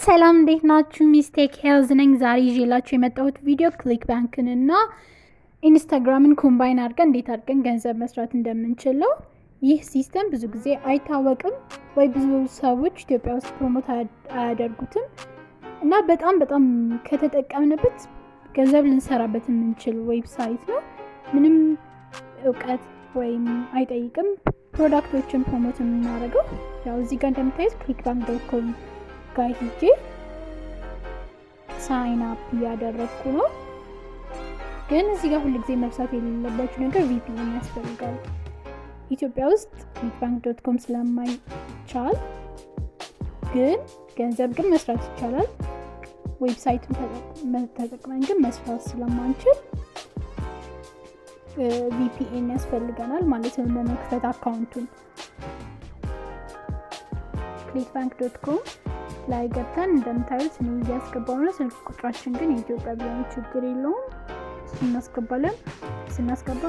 ሰላም እንዴት ናችሁ? ሚስቴክ ሄልዝ ነኝ። ዛሬ ይዤላችሁ የመጣሁት ቪዲዮ ክሊክ ባንክን እና ኢንስታግራምን ኮምባይን አድርገን እንዴት አድርገን ገንዘብ መስራት እንደምንችለው። ይህ ሲስተም ብዙ ጊዜ አይታወቅም ወይ ብዙ ሰዎች ኢትዮጵያ ውስጥ ፕሮሞት አያደርጉትም እና በጣም ከተጠቀምንበት ገንዘብ ልንሰራበት የምንችል ዌብሳይት ነው። ምንም እውቀት ወይም አይጠይቅም። ፕሮዳክቶችን ፕሮሞት የምናደርገው ያው እዚህ ጋር እንደምታዩት clickbank.com ጋር ሄጄ ሳይን አፕ እያደረግኩ ነው። ግን እዚህ ጋር ሁልጊዜ መርሳት የሌለባችሁ ነገር VPN ያስፈልጋል። ኢትዮጵያ ውስጥ clickbank.com ስለማይቻል ግን ገንዘብ ግን መስራት ይቻላል። ዌብሳይቱን ተጠቅመን ግን መስራት ስለማንችል VPN ያስፈልገናል ማለት ነው ለመክፈት አካውንቱን። clickbank.com ላይ ገብተን እንደምታዩት ነው ያስገባው ነው። ስልክ ቁጥራችን ግን የኢትዮጵያ ቢሆን ችግር የለውም። ስናስገባ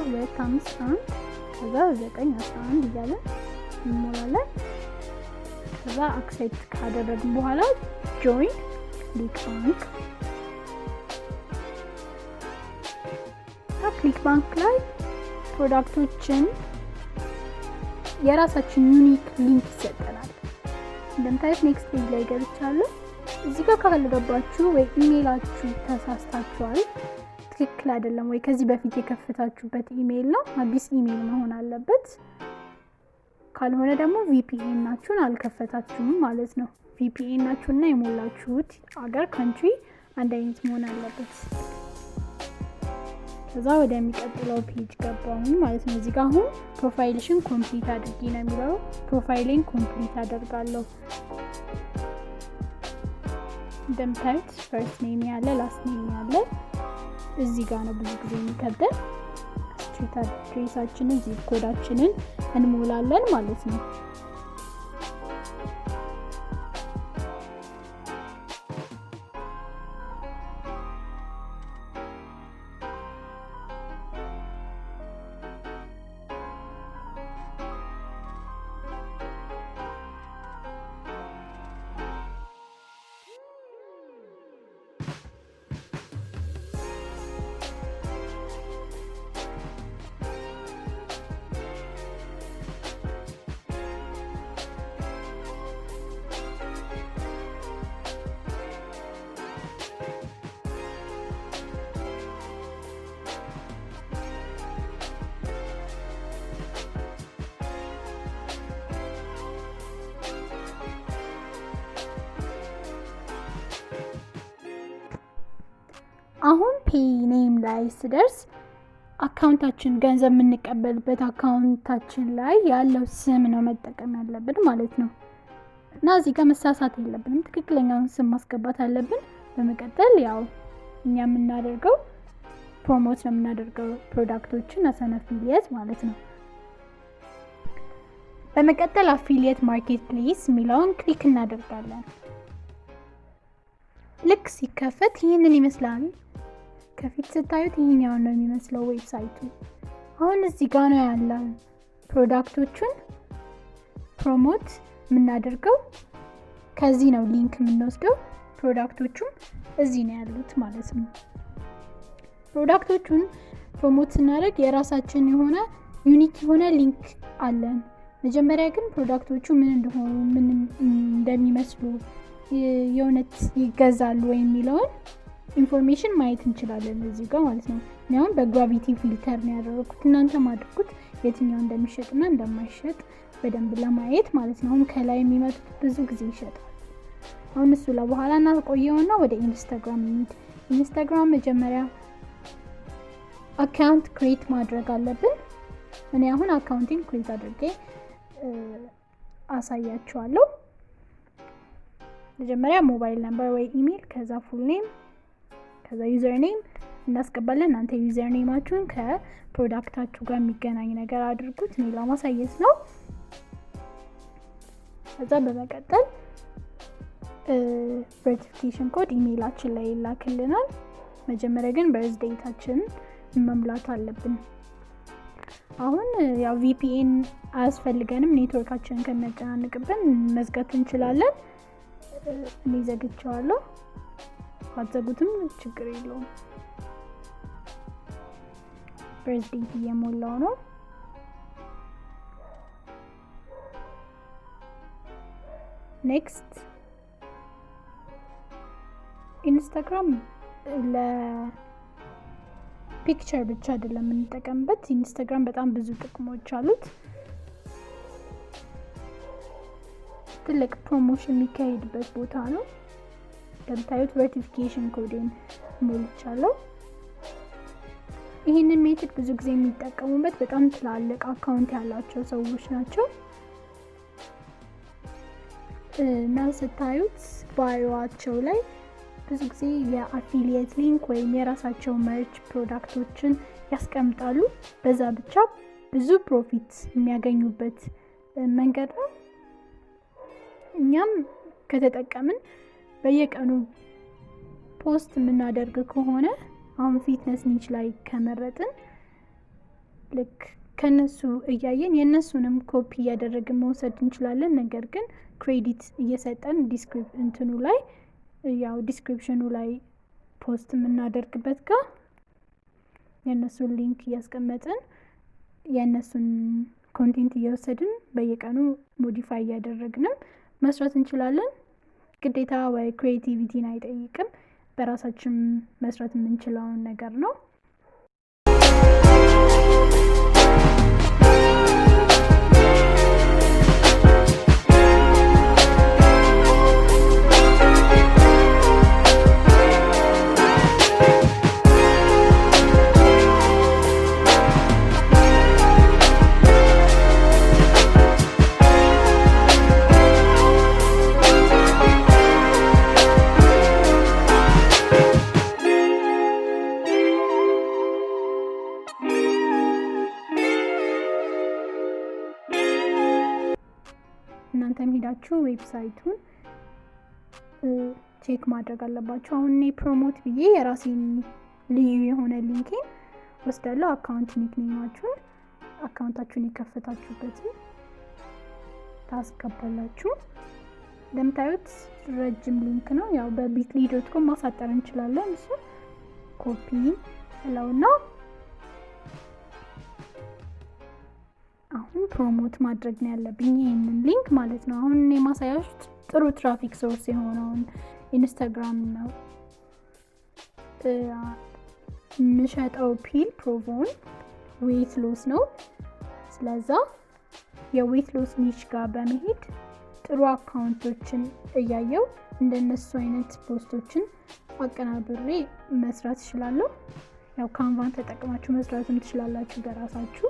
251 ከዛ 911 እያለ እንሞላለን። ከዛ አክሴፕት ካደረግን በኋላ ጆይን ክሊክባንክ ክሊክባንክ ላይ ፕሮዳክቶችን የራሳችን ዩኒክ ሊንክ ይሰጠናል። እንደምታዩት ኔክስት ፔጅ ላይ ገብቻለሁ። እዚህ ጋር ካልገባችሁ ወይ ኢሜይላችሁ ተሳስታችኋል፣ ትክክል አይደለም ወይ ከዚህ በፊት የከፈታችሁበት ኢሜይል ነው፣ አዲስ ኢሜይል መሆን አለበት። ካልሆነ ደግሞ VPN ናችሁን አልከፈታችሁም ማለት ነው። VPN ናችሁና የሞላችሁት አገር ካንትሪ አንድ አይነት መሆን አለበት። ከዛ ወደሚቀጥለው ፔጅ ገባሁኝ ማለት ነው። እዚህ ጋር አሁን ፕሮፋይልሽን ኮምፕሊት አድርጊ ነው የሚለው። ፕሮፋይሌን ኮምፕሊት አደርጋለሁ። እንደምታዩት ፈርስት ኔም ያለ ላስት ኔም ያለ እዚህ ጋር ነው ብዙ ጊዜ የሚከብደን። ስትሪት አድሬሳችንን ዚፕ ኮዳችንን እንሞላለን ማለት ነው። አሁን ፔይ ኔም ላይ ስደርስ አካውንታችን ገንዘብ የምንቀበልበት አካውንታችን ላይ ያለው ስም ነው መጠቀም ያለብን ማለት ነው። እና እዚህ ጋር መሳሳት የለብንም፣ ትክክለኛውን ስም ማስገባት አለብን። በመቀጠል ያው እኛ የምናደርገው ፕሮሞት ነው የምናደርገው ፕሮዳክቶችን አሰን አፊሊየት ማለት ነው። በመቀጠል አፊሊየት ማርኬት ፕሌስ የሚለውን ክሊክ እናደርጋለን። ልክ ሲከፈት ይህንን ይመስላል። ከፊት ስታዩት ይሄኛው ነው የሚመስለው ዌብሳይቱ። አሁን እዚህ ጋር ነው ያለው ፕሮዳክቶቹን ፕሮሞት የምናደርገው። ከዚህ ነው ሊንክ የምንወስደው። ፕሮዳክቶቹም እዚህ ነው ያሉት ማለት ነው። ፕሮዳክቶቹን ፕሮሞት ስናደርግ የራሳችን የሆነ ዩኒክ የሆነ ሊንክ አለን። መጀመሪያ ግን ፕሮዳክቶቹ ምን እንደሆኑ ምን እንደሚመስሉ የእውነት ይገዛሉ ወይ የሚለውን ኢንፎርሜሽን ማየት እንችላለን እዚህ ጋር ማለት ነው። እኛም በግራቪቲ ፊልተር ነው ያደረኩት። እናንተም አድርጉት የትኛው እንደሚሸጥና እንደማይሸጥ በደንብ ለማየት ማለት ነው። አሁን ከላይ የሚመጡት ብዙ ጊዜ ይሸጣል። አሁን እሱ ለበኋላ እናቆየውና ወደ ኢንስታግራም እንሂድ። ኢንስታግራም መጀመሪያ አካውንት ክሬት ማድረግ አለብን። እኔ አሁን አካውንቲንግ ክሬት አድርጌ አሳያችኋለሁ። መጀመሪያ ሞባይል ነምበር ወይ ኢሜል፣ ከዛ ፉል ኔም፣ ከዛ ዩዘር ኔም እናስገባለን። እናንተ ዩዘር ኔማችሁን ከፕሮዳክታችሁ ጋር የሚገናኝ ነገር አድርጉት። እኔ ለማሳየት ነው። ከዛ በመቀጠል ቬሪፊኬሽን ኮድ ኢሜይላችን ላይ ይላክልናል። መጀመሪያ ግን በርዝ ዴታችን መሙላት አለብን። አሁን ያው VPN አያስፈልገንም። ኔትወርካችንን ከሚያጨናንቅብን መዝጋት እንችላለን። እኔ ዘግቼዋለሁ። አትዘጉትም፣ ችግር የለውም። በርዝዴት እየሞላው ነው። ኔክስት ኢንስታግራም ለፒክቸር ብቻ አይደለም የምንጠቀምበት። ኢንስታግራም በጣም ብዙ ጥቅሞች አሉት። ትልቅ ፕሮሞሽን የሚካሄድበት ቦታ ነው። እንደምታዩት ቨርቲፊኬሽን ኮድን ሞልቻለሁ። ይህንን ሜትድ ብዙ ጊዜ የሚጠቀሙበት በጣም ትላልቅ አካውንት ያላቸው ሰዎች ናቸው እና ስታዩት ባዮአቸው ላይ ብዙ ጊዜ የአፊሊየት ሊንክ ወይም የራሳቸው መርች ፕሮዳክቶችን ያስቀምጣሉ። በዛ ብቻ ብዙ ፕሮፊት የሚያገኙበት መንገድ ነው። እኛም ከተጠቀምን በየቀኑ ፖስት የምናደርግ ከሆነ አሁን ፊትነስ ኒች ላይ ከመረጥን ልክ ከነሱ እያየን የነሱንም ኮፒ እያደረግን መውሰድ እንችላለን። ነገር ግን ክሬዲት እየሰጠን እንትኑ ላይ ያው ዲስክሪፕሽኑ ላይ ፖስት የምናደርግበት ጋር የነሱን ሊንክ እያስቀመጥን የነሱን ኮንቴንት እየወሰድን በየቀኑ ሞዲፋይ እያደረግንም መስራት እንችላለን። ግዴታ ወይ ክሬቲቪቲን አይጠይቅም። በራሳችን መስራት የምንችለውን ነገር ነው። እናንተም ሄዳችሁ ዌብሳይቱን ቼክ ማድረግ አለባችሁ። አሁን እኔ ፕሮሞት ብዬ የራሴን ልዩ የሆነ ሊንኬን ወስዳለሁ። አካውንት ኒክኔማችሁን አካውንታችሁን የከፈታችሁበትን ታስገባላችሁ። እንደምታዩት ረጅም ሊንክ ነው። ያው በቢትሊ.com ማሳጠር እንችላለን። እሱ ኮፒ ለውና አሁን ፕሮሞት ማድረግ ነው ያለብኝ ይሄንን ሊንክ ማለት ነው። አሁን እኔ ማሳያችሁ ጥሩ ትራፊክ ሶርስ የሆነውን ኢንስታግራም ነው። የምሸጠው ፒል ፕሮቮን ዌት ሎስ ነው። ስለዛ የዌት ሎስ ኒች ጋር በመሄድ ጥሩ አካውንቶችን እያየው እንደነሱ አይነት ፖስቶችን አቀናብሬ መስራት እችላለሁ። ያው ካንቫን ተጠቅማችሁ መስራትም ትችላላችሁ በራሳችሁ።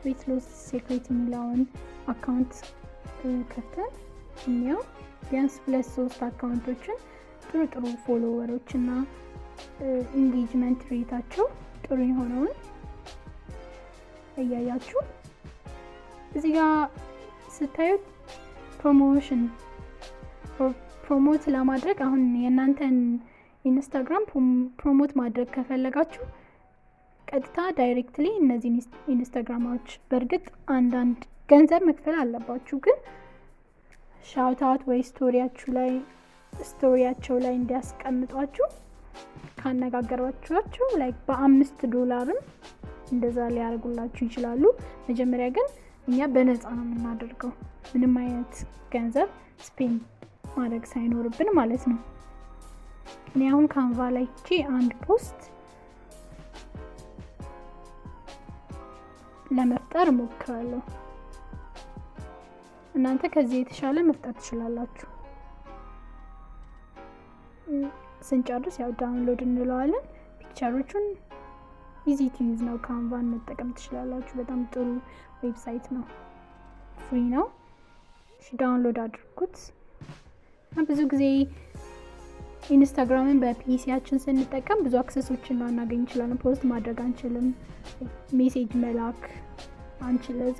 ዌት ሎስ ሴክሬት የሚለውን አካውንት ከፍተን እኛው ቢያንስ 2-3 አካውንቶችን ጥሩ ፎሎወሮች እና ኢንጌጅመንት ሬታቸው ጥሩ የሆነውን እያያችሁ እዚህ ጋር ስታዩት ፕሮሞት ለማድረግ አሁን የእናንተን ኢንስታግራም ፕሮሞት ማድረግ ከፈለጋችሁ ቀጥታ ዳይሬክትሊ እነዚህ ኢንስታግራሞች በእርግጥ አንዳንድ ገንዘብ መክፈል አለባችሁ፣ ግን ሻውት አውት ወይ ስቶሪያቸው ላይ እንዲያስቀምጧችሁ ካነጋገሯችሁ ላይክ $5 እንደዛ ሊያደርጉላችሁ ይችላሉ። መጀመሪያ ግን እኛ በነፃ ነው የምናደርገው፣ ምንም አይነት ገንዘብ ስፔንድ ማድረግ ሳይኖርብን ማለት ነው። እኔ አሁን ካንቫ ላይ አንድ ፖስት ለመፍጠር ሞክራለሁ። እናንተ ከዚህ የተሻለ መፍጠር ትችላላችሁ። ስንጨርስ ያው ዳውንሎድ እንለዋለን። ፒክቸሮቹን ኢዚ ቱ ዩዝ ነው። ካንቫን መጠቀም ትችላላችሁ። በጣም ጥሩ ዌብሳይት ነው፣ ፍሪ ነው። እሺ ዳውንሎድ አድርጉት። ብዙ ጊዜ ኢንስታግራምን በፒሲያችን ስንጠቀም ብዙ አክሰሶችን ላናገኝ እንችላለን። ፖስት ማድረግ አንችልም፣ ሜሴጅ መላክ አንችልም። ለዛ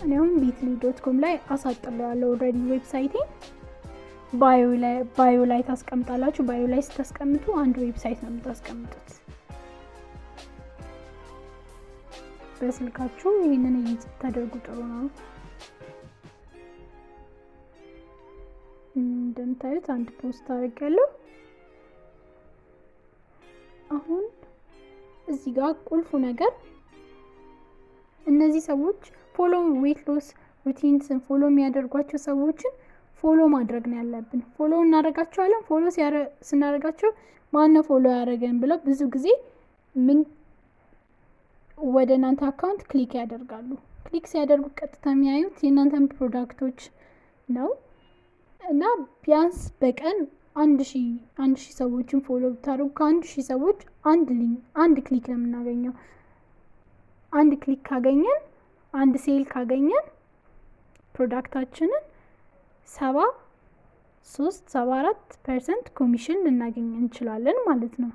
እኔም bitly.com ላይ አሳጥሬያለሁ ኦልሬዲ ዌብሳይቴን። ባዮ ላይ ታስቀምጣላችሁ። ባዮ ላይ ስታስቀምጡ አንድ ዌብሳይት ነው የምታስቀምጡት። በስልካችሁ ይሄንን እየታደርጉ ጥሩ ነው። እንደምታዩት አንድ ፖስት አድርጋለሁ። አሁን እዚህ ጋር ቁልፉ ነገር እነዚህ ሰዎች ፎሎ ዌት ሎስ ሩቲንስን ፎሎ የሚያደርጓቸው ሰዎችን ፎሎ ማድረግ ነው ያለብን። ፎሎ እናደርጋቸዋለን። ፎሎ ስናደርጋቸው ማነው ፎሎ ያደረገን ብለው ብዙ ጊዜ ምን ወደ እናንተ አካውንት ክሊክ ያደርጋሉ። ክሊክ ሲያደርጉ ቀጥታ የሚያዩት የእናንተን ፕሮዳክቶች ነው እና ቢያንስ በቀን 1000 ሰዎችን ፎሎ ብታደርጉ ከ1000 ሰዎች አንድ ክሊክ ነው የምናገኘው። አንድ ክሊክ ካገኘን አንድ ሴል ካገኘን ፕሮዳክታችንን 73-74% ኮሚሽን ልናገኝ እንችላለን ማለት ነው።